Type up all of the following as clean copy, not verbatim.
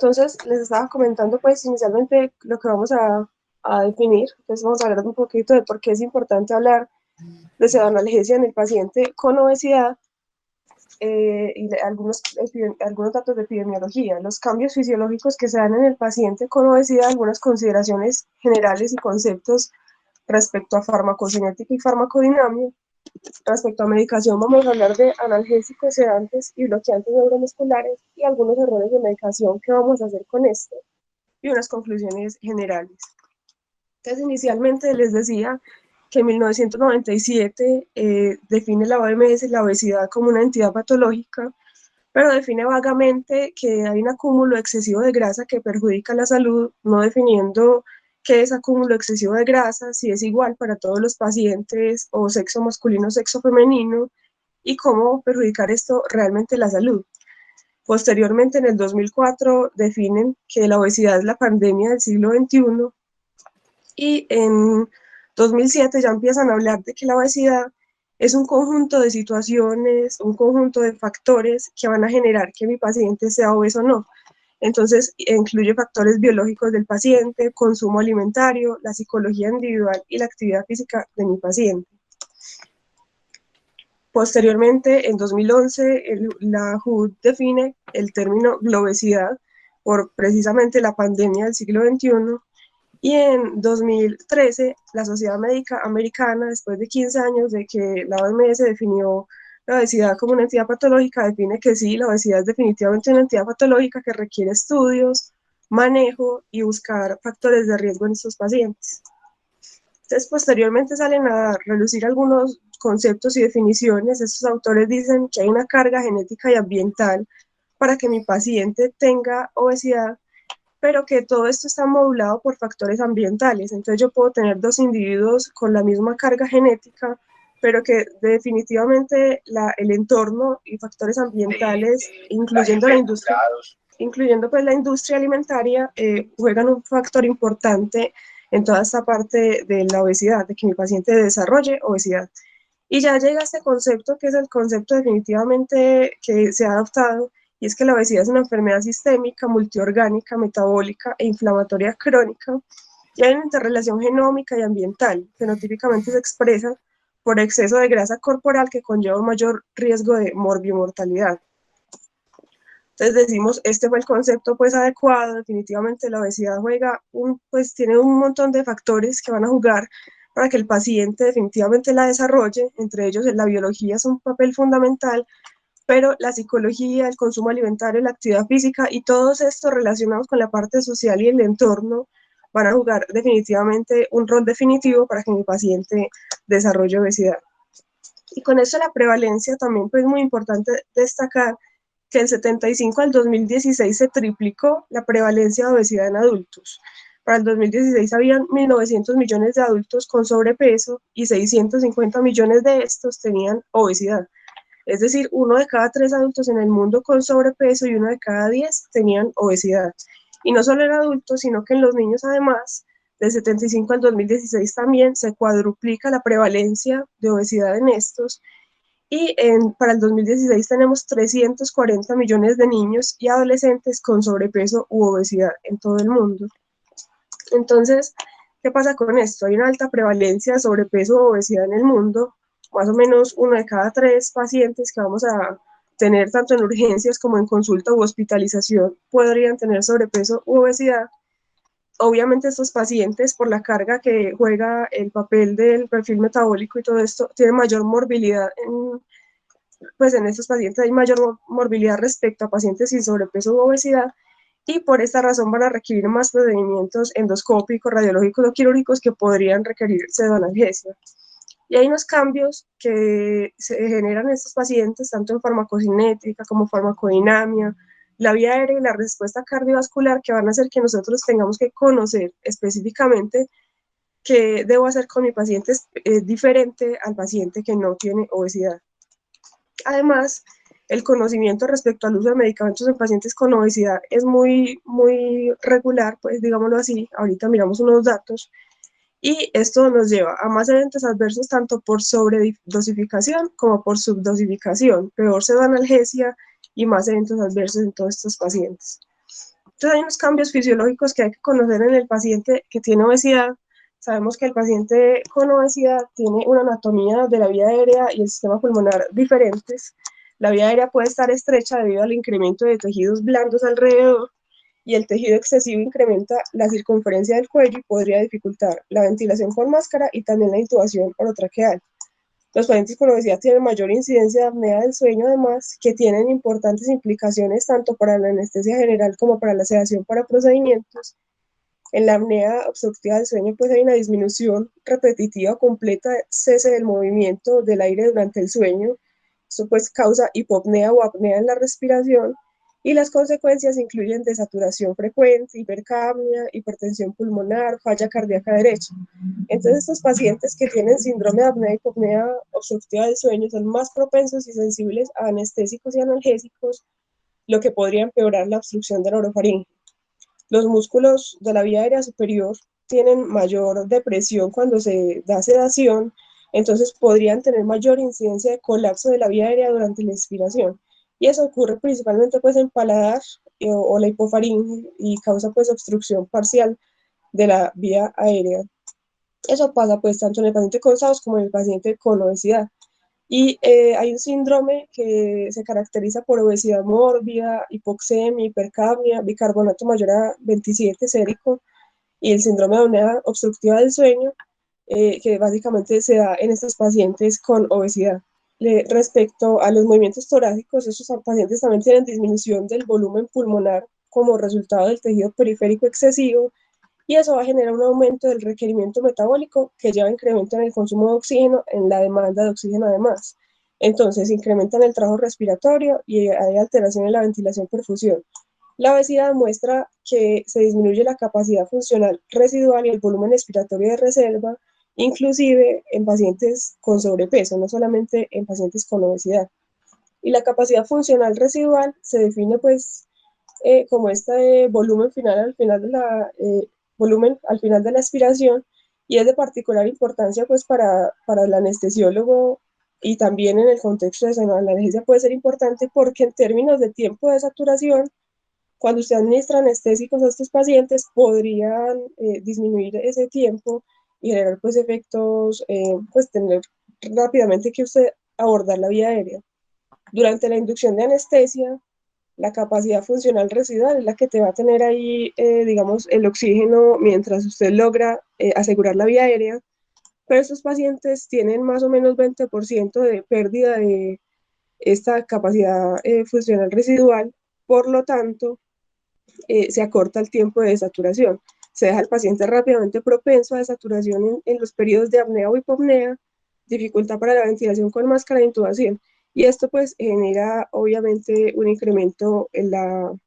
entonces les estaba comentando pues inicialmente lo que vamos a definir, entonces vamos a hablar un poquito de por qué es importante hablar de pseudoanalgesia en el paciente con obesidad y de algunos datos de epidemiología, los cambios fisiológicos que se dan en el paciente con obesidad, algunas consideraciones generales y conceptos respecto a farmacocinética y farmacodinamia. Respecto a medicación, vamos a hablar de analgésicos, sedantes y bloqueantes neuromusculares y algunos errores de medicación que vamos a hacer con esto y unas conclusiones generales. Entonces, inicialmente les decía que en 1997 define la OMS la obesidad como una entidad patológica, pero define vagamente que hay un acúmulo excesivo de grasa que perjudica la salud, no definiendo qué es acúmulo excesivo de grasa, si es igual para todos los pacientes o sexo masculino o sexo femenino, y cómo perjudicar esto realmente la salud. Posteriormente, en el 2004, definen que la obesidad es la pandemia del siglo XXI y en 2007 ya empiezan a hablar de que la obesidad es un conjunto de situaciones, un conjunto de factores que van a generar que mi paciente sea obeso o no. Entonces, incluye factores biológicos del paciente, consumo alimentario, la psicología individual y la actividad física de mi paciente. Posteriormente, en 2011, la WHO define el término globesidad por precisamente la pandemia del siglo XXI. Y en 2013, la Sociedad Médica Americana, después de 15 años de que la OMS definió la obesidad como una entidad patológica, define que sí, la obesidad es definitivamente una entidad patológica que requiere estudios, manejo y buscar factores de riesgo en estos pacientes. Entonces, posteriormente salen a relucir algunos conceptos y definiciones. Estos autores dicen que hay una carga genética y ambiental para que mi paciente tenga obesidad, pero que todo esto está modulado por factores ambientales. Entonces yo puedo tener dos individuos con la misma carga genética, pero que definitivamente el entorno y factores ambientales, incluyendo pues la industria alimentaria, juegan un factor importante en toda esta parte de la obesidad, de que mi paciente desarrolle obesidad. Y ya llega este concepto, que es el concepto definitivamente que se ha adoptado, y es que la obesidad es una enfermedad sistémica, multiorgánica, metabólica e inflamatoria crónica, y hay una interrelación genómica y ambiental, fenotípicamente se expresa por exceso de grasa corporal que conlleva un mayor riesgo de morbimortalidad. Entonces decimos, este fue el concepto pues adecuado, definitivamente la obesidad pues tiene un montón de factores que van a jugar para que el paciente definitivamente la desarrolle, entre ellos la biología es un papel fundamental, pero la psicología, el consumo alimentario, la actividad física y todos estos relacionados con la parte social y el entorno van a jugar definitivamente un rol definitivo para que mi paciente desarrolle obesidad. Y con eso la prevalencia también pues muy importante destacar que del 75 al 2016 se triplicó la prevalencia de obesidad en adultos. Para el 2016 habían 1.900 millones de adultos con sobrepeso y 650 millones de estos tenían obesidad. Es decir, 1 de cada 3 adultos en el mundo con sobrepeso y 1 de cada 10 tenían obesidad. Y no solo en adultos, sino que en los niños además, del 75 al 2016 también se cuadruplica la prevalencia de obesidad en estos. Y para el 2016 tenemos 340 millones de niños y adolescentes con sobrepeso u obesidad en todo el mundo. Entonces, ¿qué pasa con esto? Hay una alta prevalencia de sobrepeso u obesidad en el mundo, más o menos 1 de cada 3 pacientes que vamos a tener tanto en urgencias como en consulta u hospitalización podrían tener sobrepeso u obesidad. Obviamente estos pacientes, por la carga que juega el papel del perfil metabólico y todo esto, tienen mayor morbilidad pues en estos pacientes hay mayor morbilidad respecto a pacientes sin sobrepeso u obesidad, y por esta razón van a requerir más procedimientos endoscópicos, radiológicos o quirúrgicos que podrían requerir pseudoanalgesia. Y hay unos cambios que se generan en estos pacientes, tanto en farmacocinética como farmacodinamia, la vía aérea y la respuesta cardiovascular, que van a hacer que nosotros tengamos que conocer específicamente qué debo hacer con mi paciente diferente al paciente que no tiene obesidad. Además, el conocimiento respecto al uso de medicamentos en pacientes con obesidad es muy regular, pues digámoslo así. Ahorita miramos unos datos y esto nos lleva a más eventos adversos tanto por sobredosificación como por subdosificación, peor pseudoanalgesia y más eventos adversos en todos estos pacientes. Entonces hay unos cambios fisiológicos que hay que conocer en el paciente que tiene obesidad. Sabemos que el paciente con obesidad tiene una anatomía de la vía aérea y el sistema pulmonar diferentes. La vía aérea puede estar estrecha debido al incremento de tejidos blandos alrededor, y el tejido excesivo incrementa la circunferencia del cuello y podría dificultar la ventilación por máscara y también la intubación orotraqueal. Los pacientes con obesidad tienen mayor incidencia de apnea del sueño, además, que tienen importantes implicaciones tanto para la anestesia general como para la sedación para procedimientos. En la apnea obstructiva del sueño, pues hay una disminución repetitiva completa, cese del movimiento del aire durante el sueño. Esto pues causa hipopnea o apnea en la respiración, y las consecuencias incluyen desaturación frecuente, hipercapnia, hipertensión pulmonar, falla cardíaca derecha. Entonces, estos pacientes que tienen síndrome de apnea y hipopnea obstructiva del sueño son más propensos y sensibles a anestésicos y analgésicos, lo que podría empeorar la obstrucción de la orofaringe. Los músculos de la vía aérea superior tienen mayor depresión cuando se da sedación, entonces podrían tener mayor incidencia de colapso de la vía aérea durante la expiración. Y eso ocurre principalmente pues en paladar o la hipofaringe, y causa pues obstrucción parcial de la vía aérea. Eso pasa pues tanto en el paciente con SAOS como en el paciente con obesidad. Y hay un síndrome que se caracteriza por obesidad mórbida, hipoxemia, hipercapnia, bicarbonato mayor a 27 sérico, y el síndrome de apnea obstructiva del sueño, que básicamente se da en estos pacientes con obesidad. Respecto a los movimientos torácicos, estos pacientes también tienen disminución del volumen pulmonar como resultado del tejido periférico excesivo, y eso va a generar un aumento del requerimiento metabólico que lleva a incremento en el consumo de oxígeno, en la demanda de oxígeno además. Entonces, incrementan el trabajo respiratorio y hay alteración en la ventilación perfusión. La obesidad muestra que se disminuye la capacidad funcional residual y el volumen expiratorio de reserva, inclusive en pacientes con sobrepeso, no solamente en pacientes con obesidad. Y la capacidad funcional residual se define pues como este volumen al final de la expiración, y es de particular importancia pues para el anestesiólogo, y también en el contexto de la analgesia puede ser importante porque en términos de tiempo de saturación, cuando usted administra anestésicos a estos pacientes, podrían disminuir ese tiempo y generar pues efectos, pues tener rápidamente que usted abordar la vía aérea. Durante la inducción de anestesia, la capacidad funcional residual es la que te va a tener ahí, digamos, el oxígeno mientras usted logra asegurar la vía aérea, pero estos pacientes tienen más o menos 20% de pérdida de esta capacidad funcional residual, por lo tanto, se acorta el tiempo de desaturación. Se deja al paciente rápidamente propenso a desaturación en los periodos de apnea o hipopnea, dificultad para la ventilación con máscara de intubación. Y esto pues genera obviamente un incremento en la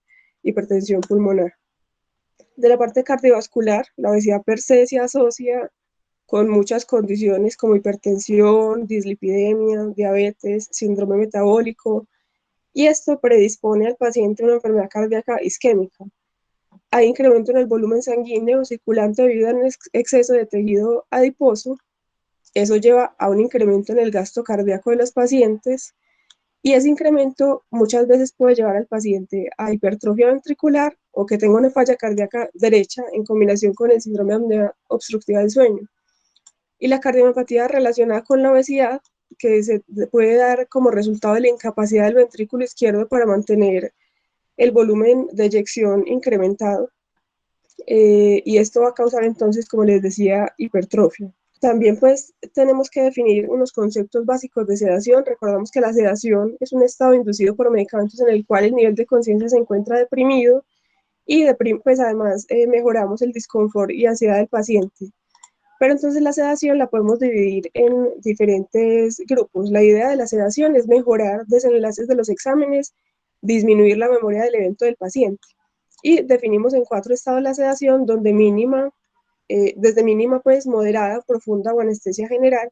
hipertensión pulmonar. De la parte cardiovascular, la obesidad per se se asocia con muchas condiciones como hipertensión, dislipidemia, diabetes, síndrome metabólico, y esto predispone al paciente a una enfermedad cardíaca isquémica. Hay incremento en el volumen sanguíneo circulante debido a un exceso de tejido adiposo. Eso lleva a un incremento en el gasto cardíaco de los pacientes, y ese incremento muchas veces puede llevar al paciente a hipertrofia ventricular o que tenga una falla cardíaca derecha en combinación con el síndrome de apnea obstructiva del sueño. Y la cardiomiopatía relacionada con la obesidad, que se puede dar como resultado de la incapacidad del ventrículo izquierdo para mantener el volumen de eyección incrementado, y esto va a causar entonces, como les decía, hipertrofia. También pues tenemos que definir unos conceptos básicos de sedación. Recordamos que la sedación es un estado inducido por medicamentos en el cual el nivel de conciencia se encuentra deprimido, y pues además mejoramos el disconfort y ansiedad del paciente. Pero entonces la sedación la podemos dividir en diferentes grupos. La idea de la sedación es mejorar desenlaces de los exámenes, disminuir la memoria del evento del paciente. Y definimos en 4 estados la sedación, donde mínima, desde mínima pues moderada, profunda o anestesia general.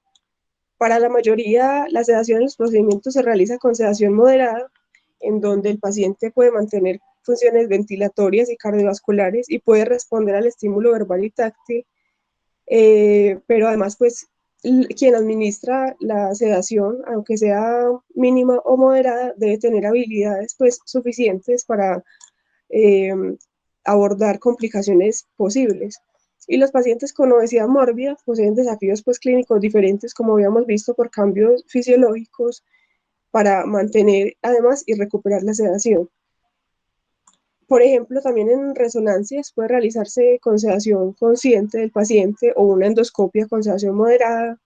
Para la mayoría, la sedación en los procedimientos se realiza con sedación moderada, en donde el paciente puede mantener funciones ventilatorias y cardiovasculares y puede responder al estímulo verbal y táctil, pero además pues quien administra la sedación, aunque sea mínima o moderada, debe tener habilidades pues suficientes para abordar complicaciones posibles. Y los pacientes con obesidad mórbida poseen desafíos pues, clínicos diferentes, como habíamos visto, por cambios fisiológicos para mantener además y recuperar la sedación. Por ejemplo, también en resonancias puede realizarse con sedación consciente del paciente o una endoscopia con sedación moderada,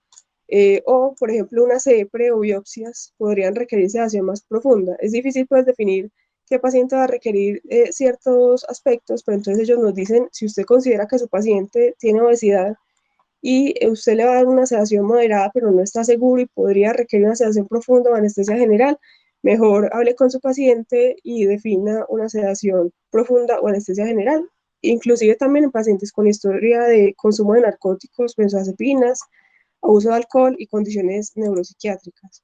o, por ejemplo, una CEPRE o biopsias podrían requerir sedación más profunda. Es difícil pues definir qué paciente va a requerir ciertos aspectos, pero entonces ellos nos dicen, si usted considera que su paciente tiene obesidad y usted le va a dar una sedación moderada, pero no está seguro y podría requerir una sedación profunda o anestesia general, mejor hable con su paciente y defina una sedación profunda o anestesia general. Inclusive también en pacientes con historia de consumo de narcóticos, benzodiazepinas, abuso de alcohol y condiciones neuropsiquiátricas.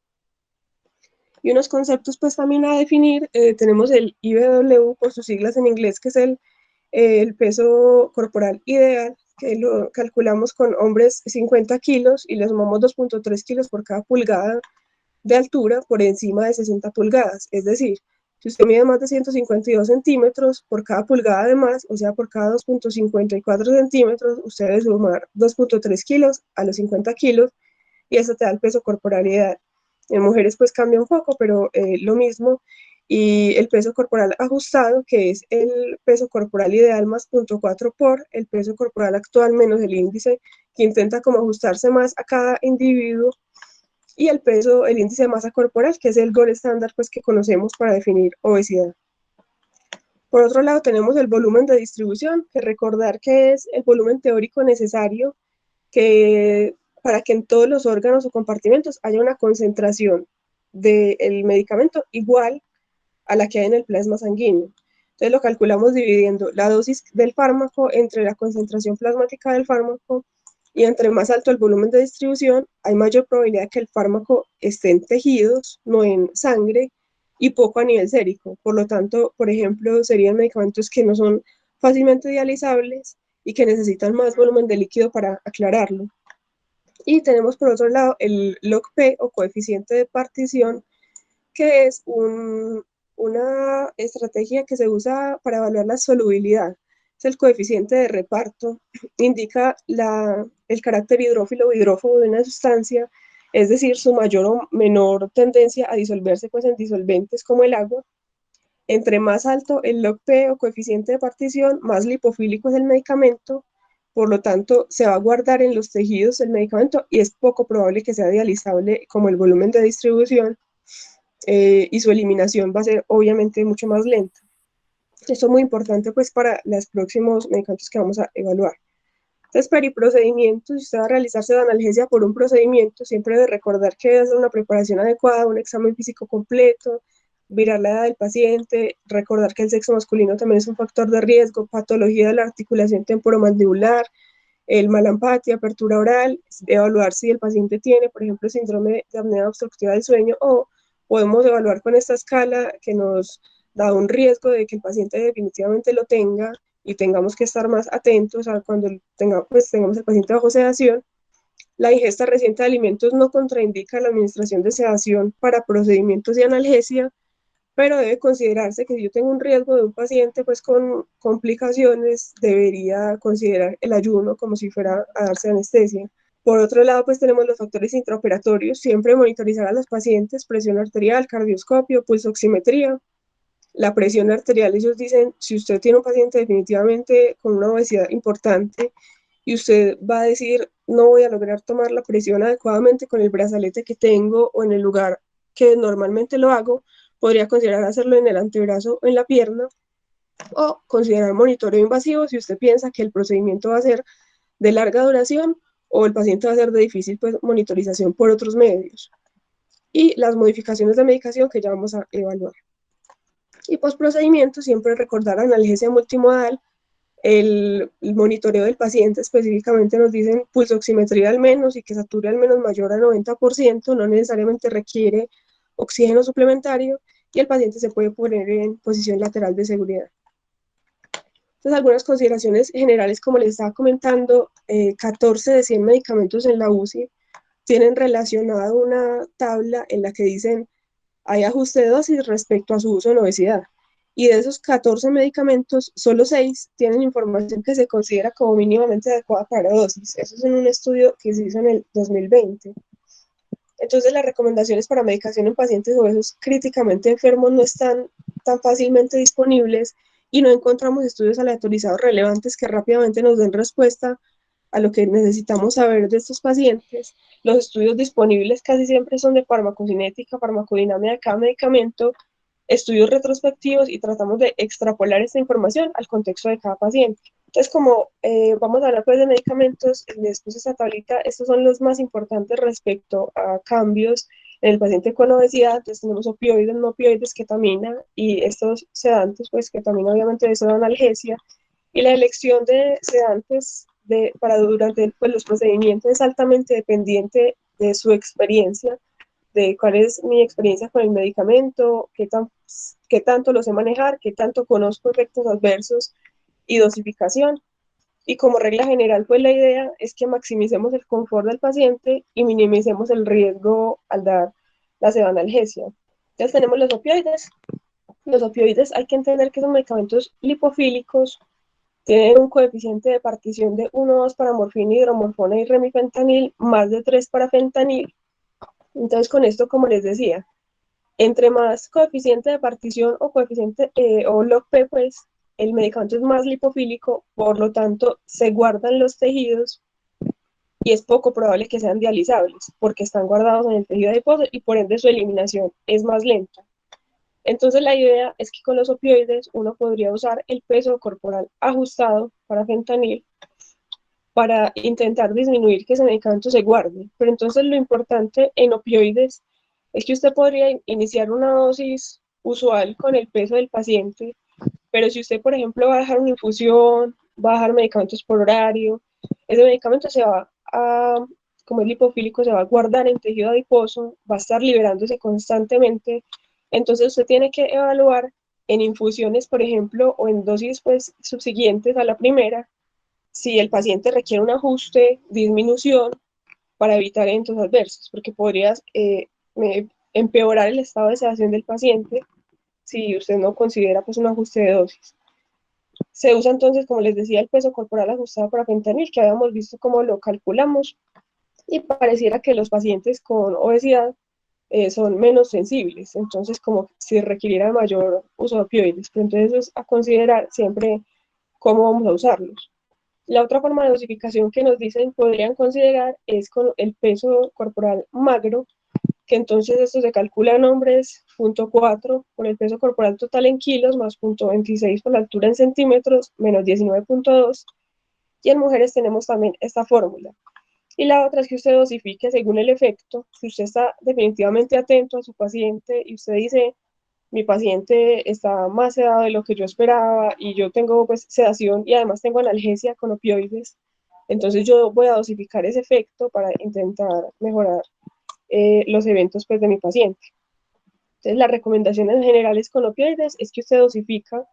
Y unos conceptos pues también a definir, tenemos el IBW por sus siglas en inglés, que es el peso corporal ideal, que lo calculamos con hombres 50 kilos y les sumamos 2.3 kilos por cada pulgada de altura por encima de 60 pulgadas. Es decir, si usted mide más de 152 centímetros por cada pulgada de más, o sea, por cada 2.54 centímetros, usted debe sumar 2.3 kilos a los 50 kilos y eso te da el peso corporal ideal. En mujeres pues cambia un poco, pero lo mismo. Y el peso corporal ajustado, que es el peso corporal ideal más 0.4 por el peso corporal actual menos el índice, que intenta como ajustarse más a cada individuo, y el peso, el índice de masa corporal, que es el gold estándar pues, que conocemos para definir obesidad. Por otro lado, tenemos el volumen de distribución, que recordar que es el volumen teórico necesario que, para que en todos los órganos o compartimentos haya una concentración del medicamento igual a la que hay en el plasma sanguíneo. Entonces lo calculamos dividiendo la dosis del fármaco entre la concentración plasmática del fármaco, y entre más alto el volumen de distribución, hay mayor probabilidad que el fármaco esté en tejidos, no en sangre, y poco a nivel sérico. Por lo tanto, por ejemplo, serían medicamentos que no son fácilmente dializables y que necesitan más volumen de líquido para aclararlo. Y tenemos por otro lado el log-P o coeficiente de partición, que es una estrategia que se usa para evaluar la solubilidad. Es el coeficiente de reparto, indica el carácter hidrófilo o hidrófobo de una sustancia, es decir, su mayor o menor tendencia a disolverse pues, en disolventes como el agua. Entre más alto el log-P o coeficiente de partición, más lipofílico es el medicamento, por lo tanto se va a guardar en los tejidos el medicamento y es poco probable que sea dializable como el volumen de distribución, y su eliminación va a ser obviamente mucho más lenta. Esto es muy importante pues para los próximos medicamentos que vamos a evaluar. Entonces, periprocedimientos, si usted va a realizarse de analgesia por un procedimiento, siempre debe recordar que debe hacer una preparación adecuada, un examen físico completo, mirar la edad del paciente, recordar que el sexo masculino también es un factor de riesgo, patología de la articulación temporomandibular, el malampatia, apertura oral, evaluar si el paciente tiene, por ejemplo, síndrome de apnea obstructiva del sueño, o podemos evaluar con esta escala que nos da un riesgo de que el paciente definitivamente lo tenga y tengamos que estar más atentos a cuando tengamos el paciente bajo sedación. La ingesta reciente de alimentos no contraindica la administración de sedación para procedimientos de analgesia, pero debe considerarse que si yo tengo un riesgo de un paciente pues con complicaciones, debería considerar el ayuno como si fuera a darse anestesia. Por otro lado, pues tenemos los factores intraoperatorios, siempre monitorizar a los pacientes, presión arterial, cardioscopio, pulsoximetría. La presión arterial, ellos dicen, si usted tiene un paciente definitivamente con una obesidad importante y usted va a decir, no voy a lograr tomar la presión adecuadamente con el brazalete que tengo o en el lugar que normalmente lo hago, podría considerar hacerlo en el antebrazo o en la pierna, o considerar monitoreo invasivo si usted piensa que el procedimiento va a ser de larga duración o el paciente va a ser de difícil pues, monitorización por otros medios. Y las modificaciones de medicación que ya vamos a evaluar. Y postprocedimiento, siempre recordar analgesia multimodal, el monitoreo del paciente, específicamente nos dicen pulsoximetría al menos y que sature al menos mayor a 90%, no necesariamente requiere oxígeno suplementario y el paciente se puede poner en posición lateral de seguridad. Entonces, algunas consideraciones generales, como les estaba comentando, 14 de 100 medicamentos en la UCI tienen relacionada una tabla en la que dicen hay ajuste de dosis respecto a su uso en obesidad. y de esos 14 medicamentos, solo 6 tienen información que se considera como mínimamente adecuada para dosis. Eso es en un estudio que se hizo en el 2020. Entonces, las recomendaciones para medicación en pacientes obesos críticamente enfermos no están tan fácilmente disponibles y no encontramos estudios aleatorizados relevantes que rápidamente nos den respuesta a lo que necesitamos saber de estos pacientes. Los estudios disponibles casi siempre son de farmacocinética, farmacodinámica de cada medicamento, estudios retrospectivos y tratamos de extrapolar esta información al contexto de cada paciente. Entonces, como vamos a hablar pues de medicamentos, después de esta tablita, estos son los más importantes respecto a cambios en el paciente con obesidad. Entonces tenemos opioides, no opioides, ketamina y estos sedantes, pues ketamina obviamente es una analgesia. Y la elección de sedantes para durante pues, los procedimientos es altamente dependiente de su experiencia, de cuál es mi experiencia con el medicamento, qué tanto lo sé manejar, qué tanto conozco efectos adversos y dosificación. Y como regla general, pues la idea es que maximicemos el confort del paciente y minimicemos el riesgo al dar la sedanalgesia. Entonces tenemos los opioides. Los opioides hay que entender que son medicamentos lipofílicos, tienen un coeficiente de partición de 1,2 para morfina, hidromorfona y remifentanil, más de 3 para fentanil. Entonces con esto, como les decía, entre más coeficiente de partición o coeficiente o log-P, pues el medicamento es más lipofílico, por lo tanto se guardan los tejidos y es poco probable que sean dializables porque están guardados en el tejido adiposo y por ende su eliminación es más lenta. Entonces la idea es que con los opioides uno podría usar el peso corporal ajustado para fentanil para intentar disminuir que ese medicamento se guarde. Pero entonces lo importante en opioides es que usted podría iniciar una dosis usual con el peso del paciente, pero si usted, por ejemplo, va a dejar una infusión, va a dejar medicamentos por horario, ese medicamento se va a, como es lipofílico, se va a guardar en tejido adiposo, va a estar liberándose constantemente, entonces usted tiene que evaluar en infusiones, por ejemplo, o en dosis pues, subsiguientes a la primera, si el paciente requiere un ajuste, disminución, para evitar eventos adversos, porque podrías empeorar el estado de sedación del paciente si usted no considera pues, un ajuste de dosis. Se usa entonces, como les decía, el peso corporal ajustado para fentanil, que habíamos visto cómo lo calculamos, y pareciera que los pacientes con obesidad son menos sensibles, entonces como si requiriera mayor uso de opioides, pero entonces eso es a considerar siempre cómo vamos a usarlos. La otra forma de dosificación que nos dicen podrían considerar es con el peso corporal magro, que entonces esto se calcula en hombres, 0,4 por el peso corporal total en kilos, más 0,26 por la altura en centímetros, menos 19,2, y en mujeres tenemos también esta fórmula. Y la otra es que usted dosifique según el efecto. Si usted está definitivamente atento a su paciente y usted dice, mi paciente está más sedado de lo que yo esperaba y yo tengo pues sedación y además tengo analgesia con opioides, entonces yo voy a dosificar ese efecto para intentar mejorar los eventos pues, de mi paciente. Entonces, las recomendaciones generales con opioides es que usted dosifica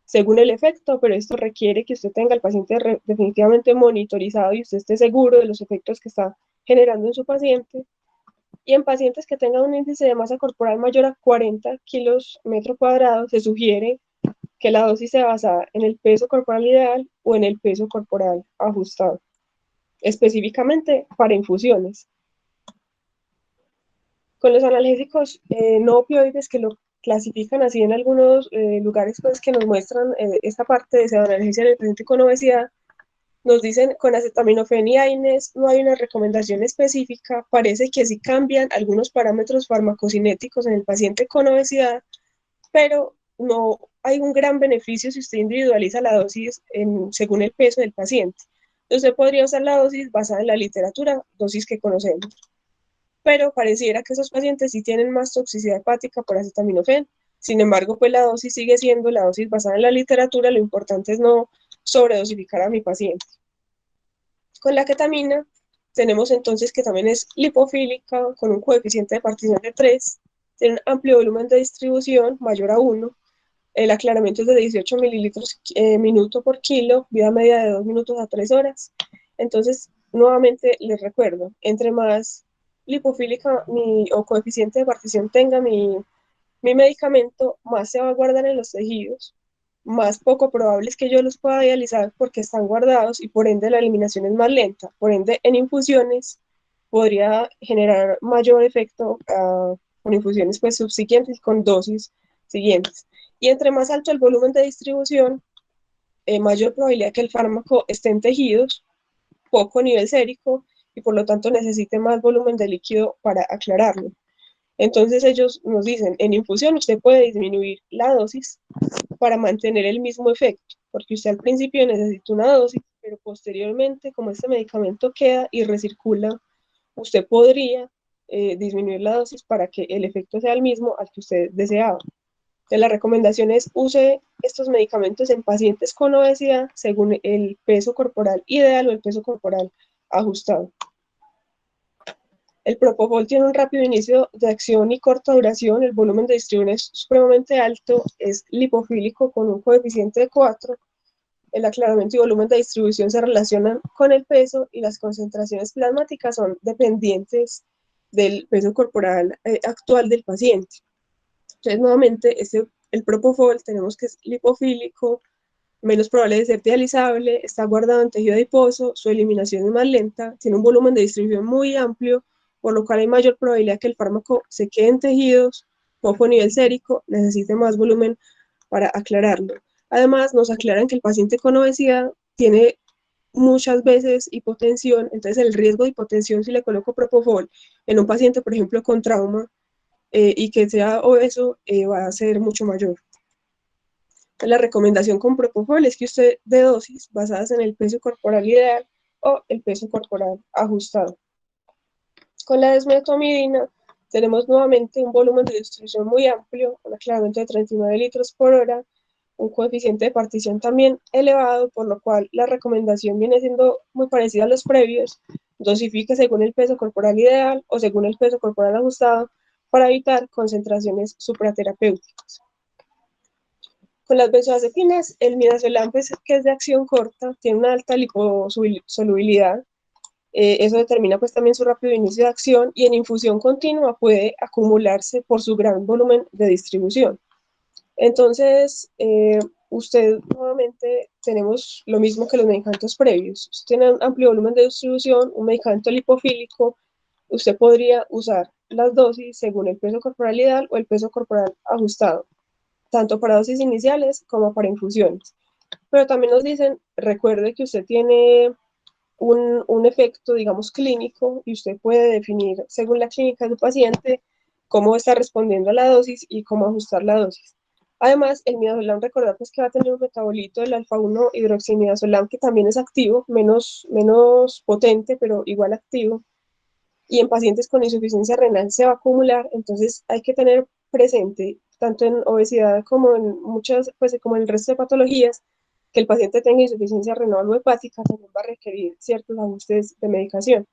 según el efecto, pero esto requiere que usted tenga al paciente definitivamente monitorizado y usted esté seguro de los efectos que está generando en su paciente. Y en pacientes que tengan un índice de masa corporal mayor a 40 kilos metro cuadrado, se sugiere que la dosis se basa en el peso corporal ideal o en el peso corporal ajustado, específicamente para infusiones. Con los analgésicos no opioides que lo clasifican así en algunos lugares pues, que nos muestran esta parte de analgesia en el paciente con obesidad, nos dicen con acetaminofén y AINES no hay una recomendación específica, parece que sí cambian algunos parámetros farmacocinéticos en el paciente con obesidad, pero no hay un gran beneficio si usted individualiza la dosis según el peso del paciente. Usted podría usar la dosis basada en la literatura, dosis que conocemos, pero pareciera que esos pacientes sí tienen más toxicidad hepática por acetaminofén. Sin embargo, pues la dosis sigue siendo la dosis basada en la literatura, lo importante es no sobredosificar a mi paciente. Con la ketamina tenemos entonces que también es lipofílica, con un coeficiente de partición de 3, tiene un amplio volumen de distribución, mayor a 1, el aclaramiento es de 18 mililitros minuto por kilo, vida media de 2 minutos a 3 horas. Entonces, nuevamente les recuerdo, entre más lipofílica o coeficiente de partición tenga mi mi medicamento, más se va a guardar en los tejidos, más poco probable es que yo los pueda dializar porque están guardados y por ende la eliminación es más lenta. Por ende, en infusiones podría generar mayor efecto con infusiones pues, subsiguientes, con dosis siguientes. Y entre más alto el volumen de distribución, mayor probabilidad que el fármaco esté en tejidos, poco nivel sérico y por lo tanto necesite más volumen de líquido para aclararlo. Entonces ellos nos dicen, en infusión usted puede disminuir la dosis para mantener el mismo efecto, porque usted al principio necesita una dosis, pero posteriormente, como este medicamento queda y recircula, usted podría disminuir la dosis para que el efecto sea el mismo al que usted deseaba. Entonces, la recomendación es use estos medicamentos en pacientes con obesidad según el peso corporal ideal o el peso corporal ajustado. El propofol tiene un rápido inicio de acción y corta duración, el volumen de distribución es supremamente alto, es lipofílico con un coeficiente de 4, el aclaramiento y volumen de distribución se relacionan con el peso y las concentraciones plasmáticas son dependientes del peso corporal actual del paciente. Entonces, nuevamente, el propofol tenemos que es lipofílico, menos probable de ser dializable, está guardado en tejido adiposo, su eliminación es más lenta, tiene un volumen de distribución muy amplio, por lo cual hay mayor probabilidad que el fármaco se quede en tejidos, poco nivel sérico, necesite más volumen para aclararlo. Además, nos aclaran que el paciente con obesidad tiene muchas veces hipotensión, entonces el riesgo de hipotensión si le coloco propofol en un paciente, por ejemplo, con trauma y que sea obeso, va a ser mucho mayor. La recomendación con propofol es que usted dé dosis basadas en el peso corporal ideal o el peso corporal ajustado. Con la desmetomidina tenemos nuevamente un volumen de distribución muy amplio, un aclaramiento de 39 litros por hora, un coeficiente de partición también elevado, por lo cual la recomendación viene siendo muy parecida a los previos, dosifique según el peso corporal ideal o según el peso corporal ajustado para evitar concentraciones supraterapéuticas. Con las benzodiazepinas, el midazolam, pues, que es de acción corta, tiene una alta liposolubilidad, eso determina pues también su rápido inicio de acción y en infusión continua puede acumularse por su gran volumen de distribución. Entonces, usted nuevamente tenemos lo mismo que los medicamentos previos. Usted tiene un amplio volumen de distribución, un medicamento lipofílico, usted podría usar las dosis según el peso corporal ideal o el peso corporal ajustado, tanto para dosis iniciales como para infusiones. Pero también nos dicen, recuerde que usted tiene un efecto, digamos, clínico y usted puede definir, según la clínica del paciente, cómo está respondiendo a la dosis y cómo ajustar la dosis. Además, el midazolam, recordad pues, que va a tener un metabolito del alfa-1 hidroximidazolam que también es activo, menos potente, pero igual activo. Y en pacientes con insuficiencia renal se va a acumular, entonces hay que tener presente, tanto en obesidad como en muchas, pues como en el resto de patologías, que el paciente tenga insuficiencia renal o hepática también va a requerir ciertos ajustes de medicación.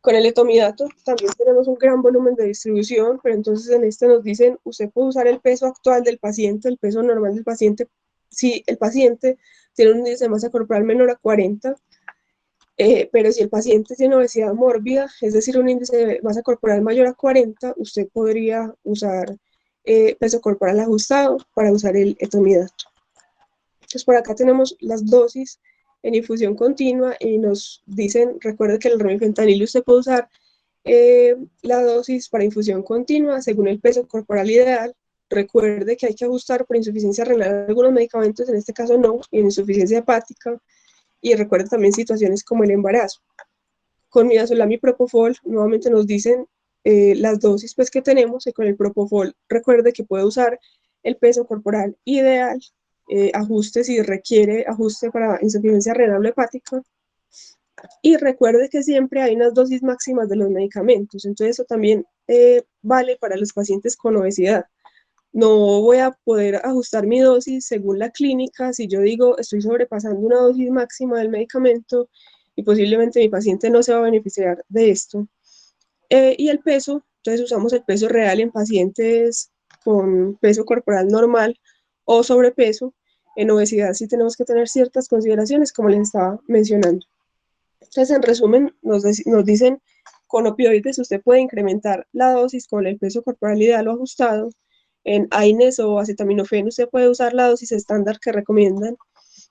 Con el etomidato también tenemos un gran volumen de distribución, pero entonces en este nos dicen, usted puede usar el peso actual del paciente, el peso normal del paciente, si el paciente tiene un índice de masa corporal menor a 40, pero si el paciente tiene obesidad mórbida, es decir, un índice de masa corporal mayor a 40, usted podría usar peso corporal ajustado para usar el etomidato. Entonces, por acá tenemos las dosis en infusión continua y nos dicen, recuerde que el remifentanil usted puede usar la dosis para infusión continua según el peso corporal ideal. Recuerde que hay que ajustar por insuficiencia renal algunos medicamentos, en este caso no, y en insuficiencia hepática. Y recuerde también situaciones como el embarazo. Con midazolam y propofol, nuevamente nos dicen las dosis pues, que tenemos, y con el propofol recuerde que puede usar el peso corporal ideal, ajuste si requiere ajuste para insuficiencia renal o hepática, y recuerde que siempre hay unas dosis máximas de los medicamentos, entonces eso también vale para los pacientes con obesidad. No voy a poder ajustar mi dosis según la clínica si yo digo estoy sobrepasando una dosis máxima del medicamento y posiblemente mi paciente no se va a beneficiar de esto. Y el peso, entonces usamos el peso real en pacientes con peso corporal normal o sobrepeso. En obesidad sí tenemos que tener ciertas consideraciones, como les estaba mencionando. Entonces, en resumen, nos dicen con opioides usted puede incrementar la dosis con el peso corporal ideal o ajustado. En AINES o acetaminofén usted puede usar la dosis estándar que recomiendan.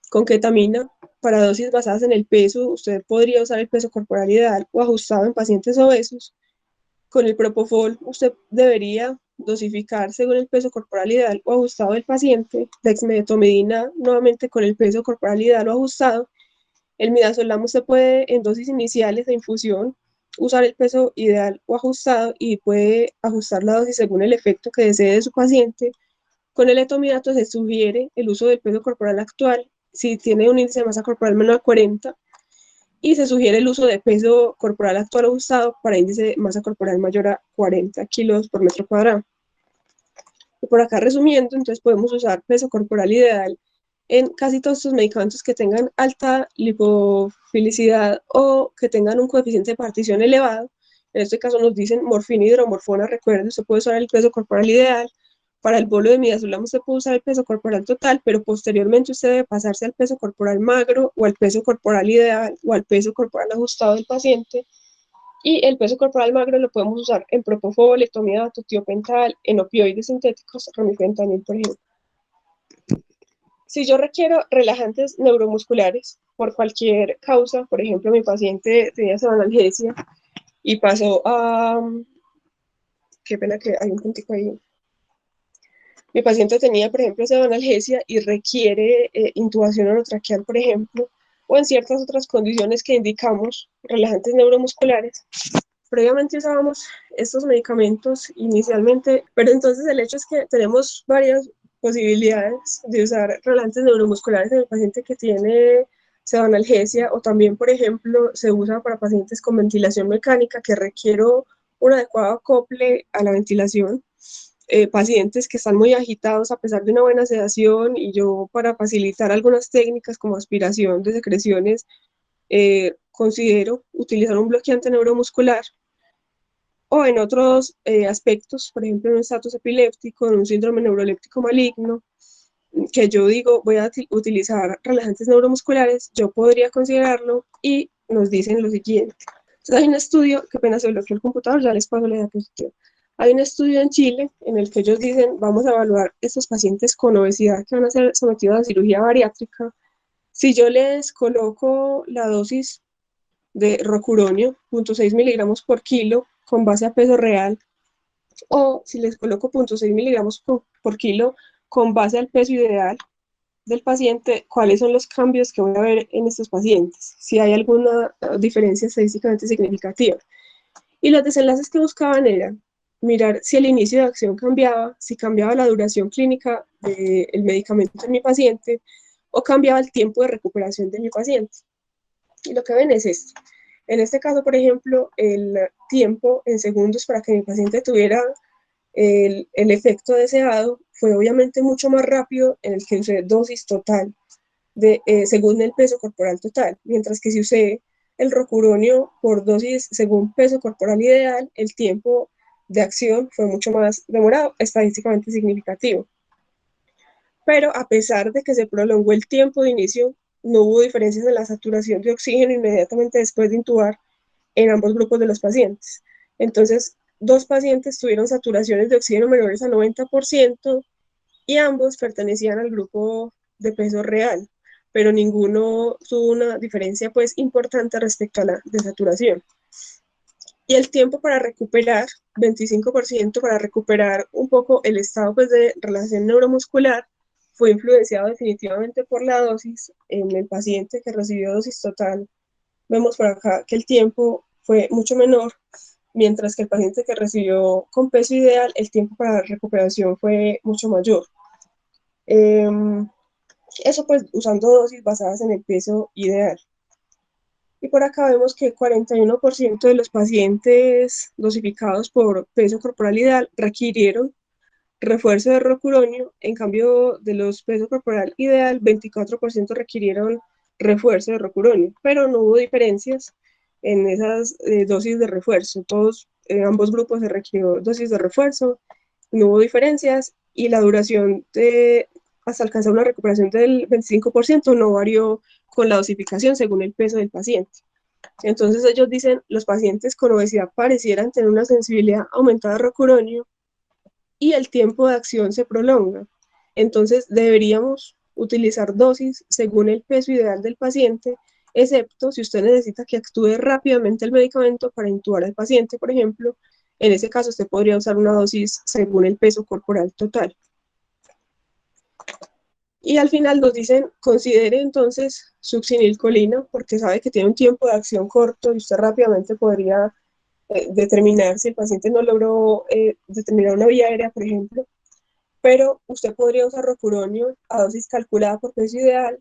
Con ketamina, para dosis basadas en el peso, usted podría usar el peso corporal ideal o ajustado en pacientes obesos. Con el propofol, usted debería dosificar según el peso corporal ideal o ajustado del paciente. Dexmedetomidina, nuevamente con el peso corporal ideal o ajustado. El midazolam se puede, en dosis iniciales de infusión, usar el peso ideal o ajustado y puede ajustar la dosis según el efecto que desee de su paciente. Con el etomidato se sugiere el uso del peso corporal actual si tiene un índice de masa corporal menor a 40 y se sugiere el uso de peso corporal actual ajustado para índice de masa corporal mayor a 40 kilos por metro cuadrado. Y por acá resumiendo, entonces podemos usar peso corporal ideal en casi todos estos medicamentos que tengan alta lipofilicidad o que tengan un coeficiente de partición elevado. En este caso nos dicen morfina, hidromorfona, recuerden, usted puede usar el peso corporal ideal. Para el bolo de midazolam usted puede usar el peso corporal total, pero posteriormente usted debe pasarse al peso corporal magro o al peso corporal ideal o al peso corporal ajustado del paciente. Y el peso corporal magro lo podemos usar en propofol, etomidato, tiopental, en opioides sintéticos, remifentanil, por ejemplo. Si yo requiero relajantes neuromusculares por cualquier causa, por ejemplo, mi paciente tenía analgesia y pasó a... Qué pena que hay un puntico ahí. Mi paciente tenía, por ejemplo, analgesia y requiere intubación orotraqueal, por ejemplo, o en ciertas otras condiciones que indicamos relajantes neuromusculares. Previamente usábamos estos medicamentos inicialmente, pero entonces el hecho es que tenemos varias posibilidades de usar relajantes neuromusculares en el paciente que tiene pseudoanalgesia, o también, por ejemplo, se usa para pacientes con ventilación mecánica que requiero un adecuado acople a la ventilación. Pacientes que están muy agitados a pesar de una buena sedación, y yo, para facilitar algunas técnicas como aspiración de secreciones, considero utilizar un bloqueante neuromuscular. O en otros aspectos, por ejemplo en un estatus epiléptico, en un síndrome neuroléptico maligno, que yo digo voy a utilizar relajantes neuromusculares, yo podría considerarlo, y nos dicen lo siguiente. Entonces hay un estudio, qué pena se bloqueó el computador, ya les paso la diapositiva. Hay un estudio en Chile en el que ellos dicen, vamos a evaluar estos pacientes con obesidad que van a ser sometidos a cirugía bariátrica. Si yo les coloco la dosis de rocuronio, 0.6 miligramos por kilo, con base a peso real, o si les coloco 0.6 miligramos por kilo con base al peso ideal del paciente, cuáles son los cambios que voy a ver en estos pacientes, si hay alguna diferencia estadísticamente significativa. Y los desenlaces que buscaban eran mirar si el inicio de acción cambiaba, si cambiaba la duración clínica del medicamento en mi paciente, o cambiaba el tiempo de recuperación de mi paciente. Y lo que ven es esto. En este caso, por ejemplo, el tiempo en segundos para que mi paciente tuviera el efecto deseado fue obviamente mucho más rápido en el que usé dosis total según el peso corporal total, mientras que si usé el rocuronio por dosis según peso corporal ideal, el tiempo de acción fue mucho más demorado, estadísticamente significativo. Pero a pesar de que se prolongó el tiempo de inicio, no hubo diferencias en la saturación de oxígeno inmediatamente después de intubar en ambos grupos de los pacientes. Entonces, 2 pacientes tuvieron saturaciones de oxígeno menores a 90% y ambos pertenecían al grupo de peso real, pero ninguno tuvo una diferencia pues importante respecto a la desaturación. Y el tiempo para recuperar, 25% para recuperar un poco el estado pues de relación neuromuscular, fue influenciado definitivamente por la dosis. En el paciente que recibió dosis total, vemos por acá que el tiempo fue mucho menor, mientras que el paciente que recibió con peso ideal, el tiempo para recuperación fue mucho mayor. Eso pues usando dosis basadas en el peso ideal. Y por acá vemos que 41% de los pacientes dosificados por peso corporal ideal requirieron refuerzo de rocuronio, en cambio de los peso corporal ideal, 24% requirieron refuerzo de rocuronio, pero no hubo diferencias en esas dosis de refuerzo. Ambos grupos se requirió dosis de refuerzo, no hubo diferencias, y la duración hasta alcanzar una recuperación del 25% no varió con la dosificación según el peso del paciente. Entonces ellos dicen, los pacientes con obesidad parecieran tener una sensibilidad aumentada a rocuronio y el tiempo de acción se prolonga. Entonces deberíamos utilizar dosis según el peso ideal del paciente, excepto si usted necesita que actúe rápidamente el medicamento para intubar al paciente, por ejemplo. En ese caso, usted podría usar una dosis según el peso corporal total. Y al final nos dicen, considere entonces succinilcolina, porque sabe que tiene un tiempo de acción corto y usted rápidamente podría determinar si el paciente no logró determinar una vía aérea, por ejemplo, pero usted podría usar rocuronio a dosis calculada por peso ideal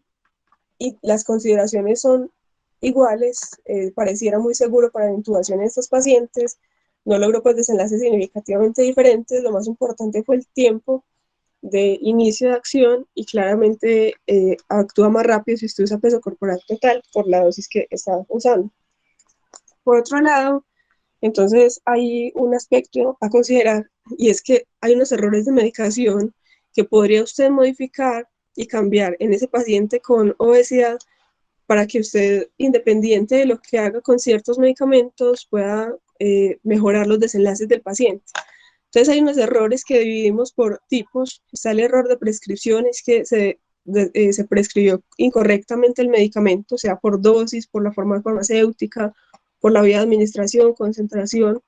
y las consideraciones son iguales, pareciera muy seguro para la intubación de estos pacientes, no logró pues desenlaces significativamente diferentes, lo más importante fue el tiempo de inicio de acción y claramente actúa más rápido si usted usa peso corporal total por la dosis que está usando. Por otro lado, entonces hay un aspecto a considerar y es que hay unos errores de medicación que podría usted modificar y cambiar en ese paciente con obesidad para que usted, independiente de lo que haga con ciertos medicamentos, pueda mejorar los desenlaces del paciente. Entonces hay unos errores que dividimos por tipos. Está el error de prescripción, es que se prescribió incorrectamente el medicamento, sea por dosis, por la forma farmacéutica, por la vía de administración, concentración.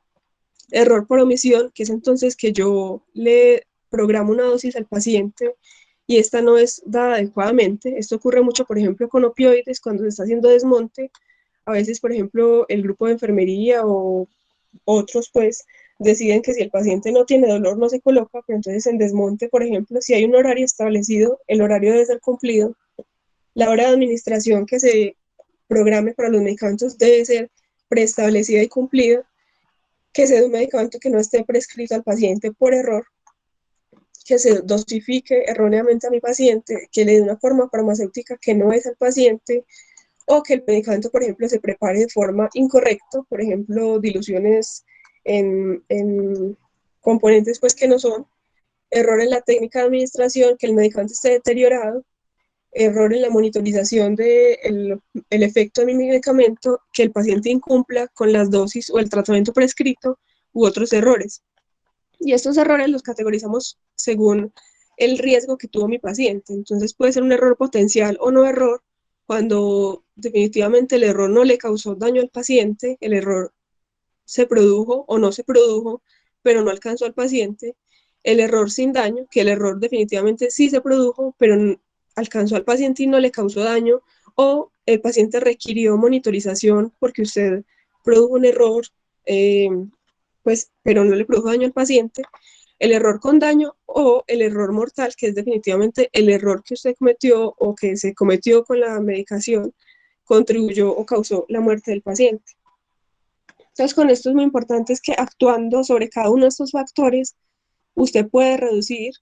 Error por omisión, que es entonces que yo le programo una dosis al paciente y esta no es dada adecuadamente. Esto ocurre mucho, por ejemplo, con opioides, cuando se está haciendo desmonte. A veces, por ejemplo, el grupo de enfermería o otros, pues, deciden que si el paciente no tiene dolor, no se coloca, pero entonces en desmonte, por ejemplo, si hay un horario establecido, el horario debe ser cumplido. La hora de administración que se programe para los medicamentos debe ser preestablecida y cumplida, que sea un medicamento que no esté prescrito al paciente por error, que se dosifique erróneamente a mi paciente, que le dé una forma farmacéutica que no es al paciente, o que el medicamento, por ejemplo, se prepare de forma incorrecta, por ejemplo, diluciones en componentes pues que no son, error en la técnica de administración, que el medicamento esté deteriorado, error en la monitorización del el efecto de mi medicamento, que el paciente incumpla con las dosis o el tratamiento prescrito u otros errores. Y estos errores los categorizamos según el riesgo que tuvo mi paciente. Entonces puede ser un error potencial o no error cuando definitivamente el error no le causó daño al paciente, el error se produjo o no se produjo, pero no alcanzó al paciente. El error sin daño, que el error definitivamente sí se produjo, pero alcanzó al paciente y no le causó daño, o el paciente requirió monitorización porque usted produjo un error, eh, pues, pero no le produjo daño al paciente. El error con daño o el error mortal, que es definitivamente el error que usted cometió o que se cometió con la medicación, contribuyó o causó la muerte del paciente. Entonces, con esto es muy importante es que actuando sobre cada uno de estos factores, usted puede reducir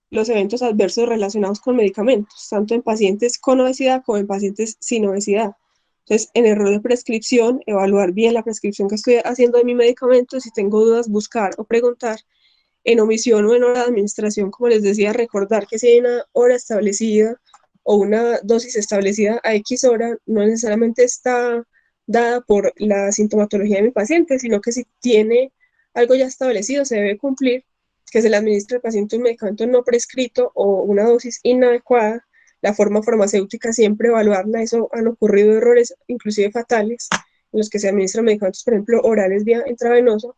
los eventos adversos relacionados con medicamentos, tanto en pacientes con obesidad como en pacientes sin obesidad. Entonces, en error de prescripción, evaluar bien la prescripción que estoy haciendo de mi medicamento, si tengo dudas, buscar o preguntar. En omisión o en hora de administración, como les decía, recordar que si hay una hora establecida o una dosis establecida a X hora, no necesariamente está dada por la sintomatología de mi paciente, sino que si tiene algo ya establecido, se debe cumplir, que se le administre al paciente un medicamento no prescrito o una dosis inadecuada, la forma farmacéutica siempre evaluarla. Eso han ocurrido errores inclusive fatales en los que se administran medicamentos, por ejemplo, orales vía intravenosa,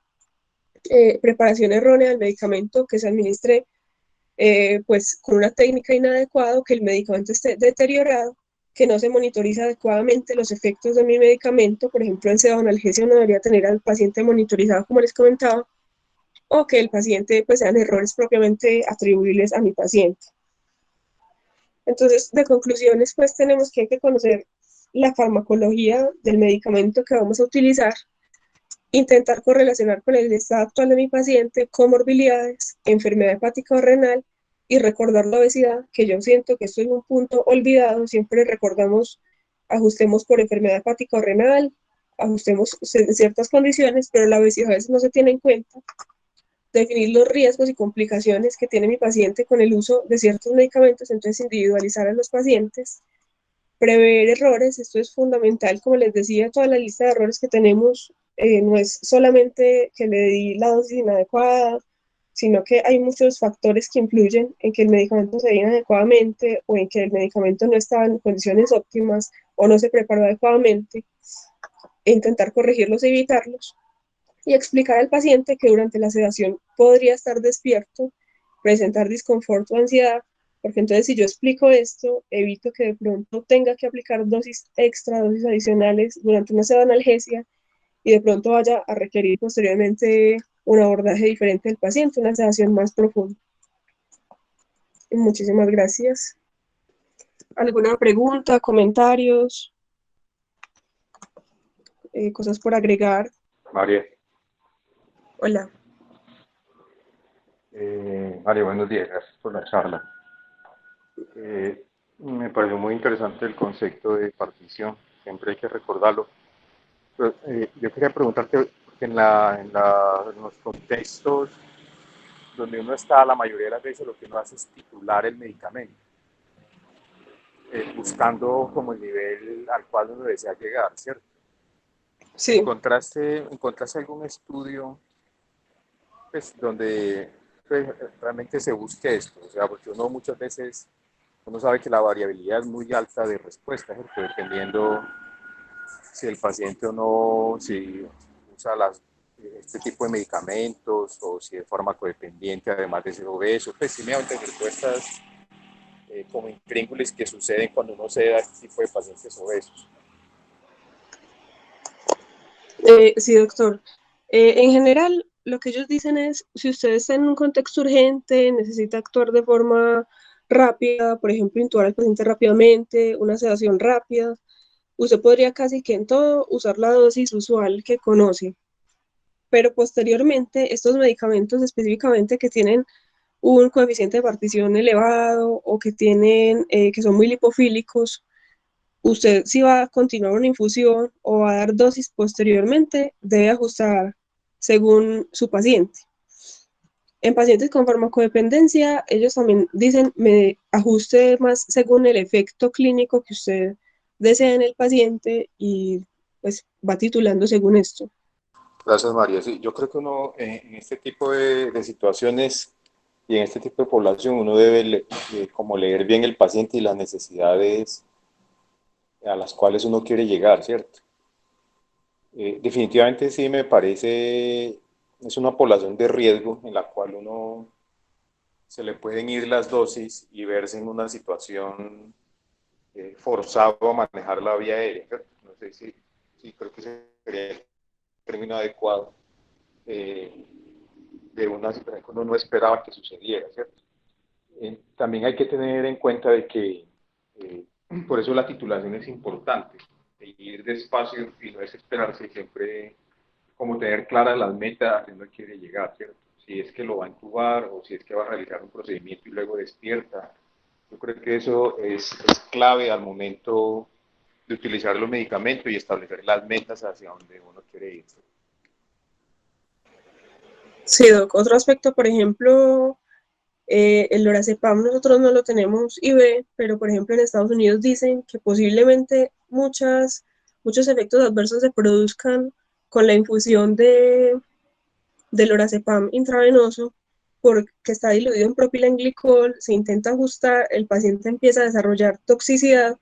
preparación errónea del medicamento, que se administre pues con una técnica inadecuada, que el medicamento esté deteriorado, que no se monitoriza adecuadamente los efectos de mi medicamento, por ejemplo, en pseudoanalgesia no debería tener al paciente monitorizado, como les comentaba, o que el paciente pues sean errores propiamente atribuibles a mi paciente. Entonces, de conclusiones, pues tenemos que hay que conocer la farmacología del medicamento que vamos a utilizar, intentar correlacionar con el estado actual de mi paciente, comorbilidades, enfermedad hepática o renal y recordar la obesidad, que yo siento que esto es un punto olvidado, siempre recordamos, ajustemos por enfermedad hepática o renal, ajustemos en ciertas condiciones, pero la obesidad a veces no se tiene en cuenta. Definir los riesgos y complicaciones que tiene mi paciente con el uso de ciertos medicamentos, entonces individualizar a los pacientes, prever errores. Esto es fundamental, como les decía, toda la lista de errores que tenemos no es solamente que le di la dosis inadecuada, sino que hay muchos factores que influyen en que el medicamento se dé inadecuadamente o en que el medicamento no estaba en condiciones óptimas o no se preparó adecuadamente, e intentar corregirlos e evitarlos, y explicar al paciente que durante la sedación podría estar despierto, presentar disconfort o ansiedad, porque entonces si yo explico esto, evito que de pronto tenga que aplicar dosis extra, dosis adicionales durante una sedanalgesia y de pronto vaya a requerir posteriormente un abordaje diferente del paciente, una sedación más profunda. Muchísimas gracias. ¿Alguna pregunta, comentarios, cosas por agregar? María, Hola. María, buenos días, gracias por la charla. Me pareció muy interesante el concepto de partición, siempre hay que recordarlo. Pero, yo quería preguntarte, porque en los contextos donde uno está, la mayoría de las veces lo que uno hace es titular el medicamento, buscando como el nivel al cual uno desea llegar, ¿cierto? Sí. ¿Encontraste algún estudio pues, donde pues, realmente se busque esto? O sea, porque uno muchas veces, uno sabe que la variabilidad es muy alta de respuesta, ¿cierto? Dependiendo si el paciente o no, si usa este tipo de medicamentos o si es farmacodependiente, además de ser obeso, pues sí me van a entender todas estas como intríngulis que suceden cuando uno se da a este tipo de pacientes obesos. Sí, doctor. En general, lo que ellos dicen es, si usted está en un contexto urgente, necesita actuar de forma rápida, por ejemplo, intubar al paciente rápidamente, una sedación rápida, usted podría casi que en todo usar la dosis usual que conoce. Pero posteriormente, estos medicamentos específicamente que tienen un coeficiente de partición elevado o que tienen, que son muy lipofílicos, usted si va a continuar una infusión o va a dar dosis posteriormente, debe ajustar según su paciente. En pacientes con farmacodependencia, ellos también dicen, me ajuste más según el efecto clínico que usted desea en el paciente y pues va titulando según esto. Gracias, María. Sí, yo creo que uno en este tipo de situaciones y en este tipo de población uno debe como leer bien el paciente y las necesidades a las cuales uno quiere llegar, ¿cierto? Definitivamente sí me parece, es una población de riesgo en la cual uno se le pueden ir las dosis y verse en una situación forzado a manejar la vía aérea, ¿cierto? No sé si creo que ese sería el término adecuado eh, de una situación que uno no esperaba que sucediera, ¿cierto? También hay que tener en cuenta de que eh, por eso la titulación es importante, de ir despacio y no desesperarse, siempre como tener claras las metas a donde uno quiere llegar, ¿cierto? Si es que lo va a intubar o si es que va a realizar un procedimiento y luego despierta. Yo creo que eso es clave al momento de utilizar los medicamentos y establecer las metas hacia donde uno quiere ir. Sí, doc. Otro aspecto, por ejemplo, el lorazepam nosotros no lo tenemos IV, pero por ejemplo en Estados Unidos dicen que posiblemente muchos efectos adversos se produzcan con la infusión de lorazepam intravenoso porque está diluido en propilenglicol, se intenta ajustar, el paciente empieza a desarrollar toxicidad,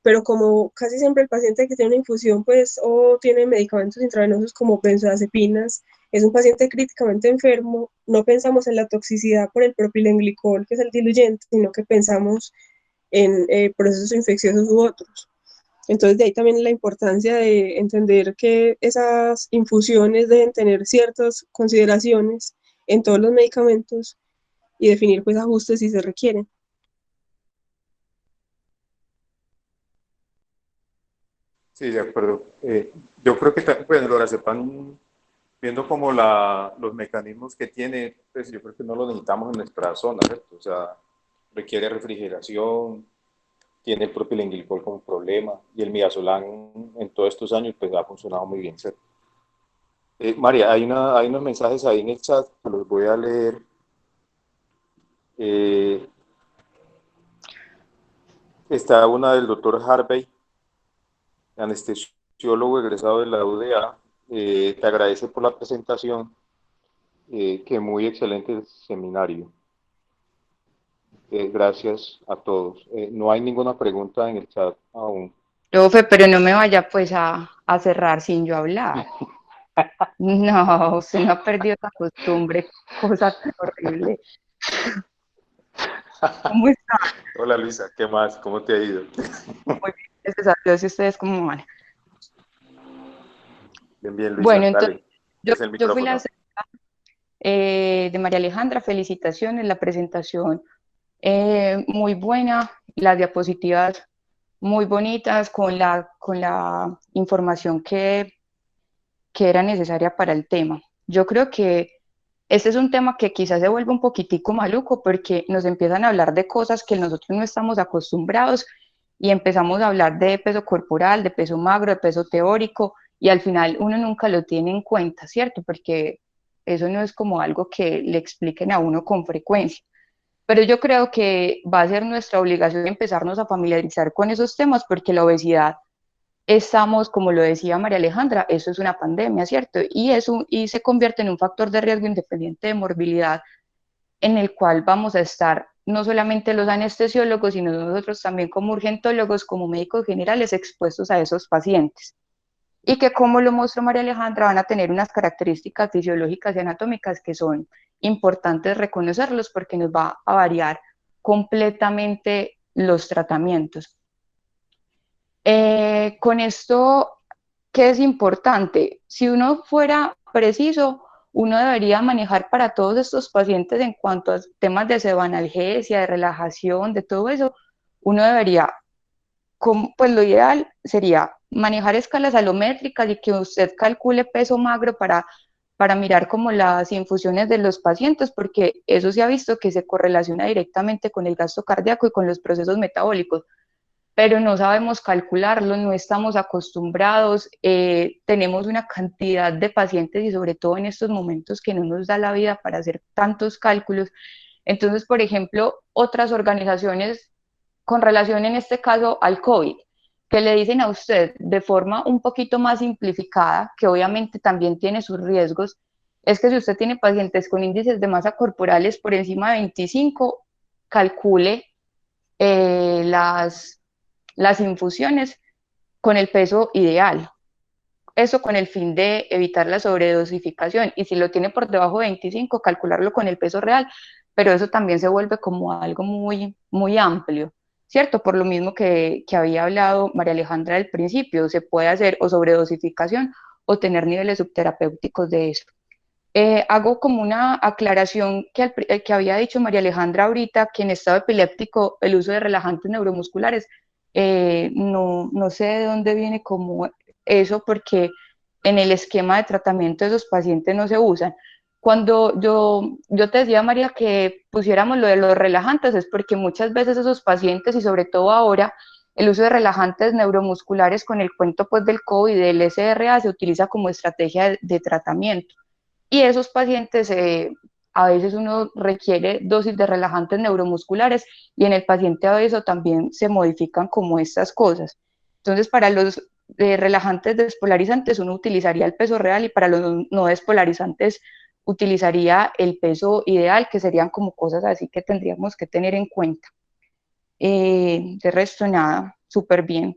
pero como casi siempre el paciente que tiene una infusión, pues, o tiene medicamentos intravenosos como benzodiazepinas, es un paciente críticamente enfermo, no pensamos en la toxicidad por el propilenglicol, que es el diluyente, sino que pensamos en procesos infecciosos u otros. Entonces, de ahí también la importancia de entender que esas infusiones deben tener ciertas consideraciones en todos los medicamentos y definir pues ajustes si se requieren. Sí, de acuerdo. Yo creo que, bueno, el lorazepam, viendo como los mecanismos que tiene, pues yo creo que no lo necesitamos en nuestra zona, ¿cierto? O sea, requiere refrigeración, tiene el propilenglicol como problema y el midazolam en todos estos años pues ha funcionado muy bien, ¿cierto? María, hay unos mensajes ahí en el chat que los voy a leer. Eh, Está una del doctor Harvey, anestesiólogo egresado de la UDA. Te agradece por la presentación, que muy excelente el seminario. Gracias a todos. No hay ninguna pregunta en el chat aún. Profe, pero no me vaya pues a cerrar sin yo hablar. No, usted no ha perdido esa costumbre, cosa tan horrible. ¿Cómo está? Hola Luisa, ¿qué más? ¿Cómo te ha ido? Muy bien, gracias a Dios, y ustedes cómo van. Bien, bien, Luisa, Bueno, entonces dale, yo, es el yo fui la micrófono. de María Alejandra, felicitaciones, la presentación muy buena, las diapositivas muy bonitas con la información que era necesaria para el tema. Yo creo que este es un tema que quizás se vuelve un poquitico maluco porque nos empiezan a hablar de cosas que nosotros no estamos acostumbrados y empezamos a hablar de peso corporal, de peso magro, de peso teórico y al final uno nunca lo tiene en cuenta, ¿cierto? Porque eso no es como algo que le expliquen a uno con frecuencia. Pero yo creo que va a ser nuestra obligación empezarnos a familiarizar con esos temas porque la obesidad estamos, como lo decía María Alejandra, eso es una pandemia, ¿cierto? Y se convierte en un factor de riesgo independiente de morbilidad en el cual vamos a estar no solamente los anestesiólogos, sino nosotros también como urgentólogos, como médicos generales expuestos a esos pacientes. Y que, como lo mostró María Alejandra, van a tener unas características fisiológicas y anatómicas que son importantes reconocerlos porque nos va a variar completamente los tratamientos. Con esto, ¿qué es importante? Si uno fuera preciso, uno debería manejar para todos estos pacientes en cuanto a temas de sebanalgesia, de relajación, de todo eso, uno debería, pues lo ideal sería manejar escalas alométricas y que usted calcule peso magro para mirar como las infusiones de los pacientes, porque eso se ha visto que se correlaciona directamente con el gasto cardíaco y con los procesos metabólicos, pero no sabemos calcularlo, no estamos acostumbrados, tenemos una cantidad de pacientes y sobre todo en estos momentos que no nos da la vida para hacer tantos cálculos. Entonces, por ejemplo, otras organizaciones con relación en este caso al COVID, que le dicen a usted de forma un poquito más simplificada, que obviamente también tiene sus riesgos, es que si usted tiene pacientes con índices de masa corporales por encima de 25, calcule las infusiones con el peso ideal. Eso con el fin de evitar la sobredosificación. Y si lo tiene por debajo de 25, calcularlo con el peso real. Pero eso también se vuelve como algo muy, muy amplio, ¿cierto? Por lo mismo que había hablado María Alejandra al principio, se puede hacer o sobredosificación o tener niveles subterapéuticos de eso. Hago como una aclaración que había dicho María Alejandra ahorita, que en estado epiléptico el uso de relajantes neuromusculares, no sé de dónde viene como eso, porque en el esquema de tratamiento de esos pacientes no se usan. Cuando yo te decía, María, que pusiéramos lo de los relajantes, es porque muchas veces esos pacientes, y sobre todo ahora, el uso de relajantes neuromusculares con el cuento pues, del COVID y del SRA se utiliza como estrategia de tratamiento y esos pacientes a veces uno requiere dosis de relajantes neuromusculares y en el paciente obeso también se modifican como estas cosas. Entonces, para los relajantes despolarizantes uno utilizaría el peso real y para los no despolarizantes utilizaría el peso ideal, que serían como cosas así que tendríamos que tener en cuenta. De resto, nada, súper bien.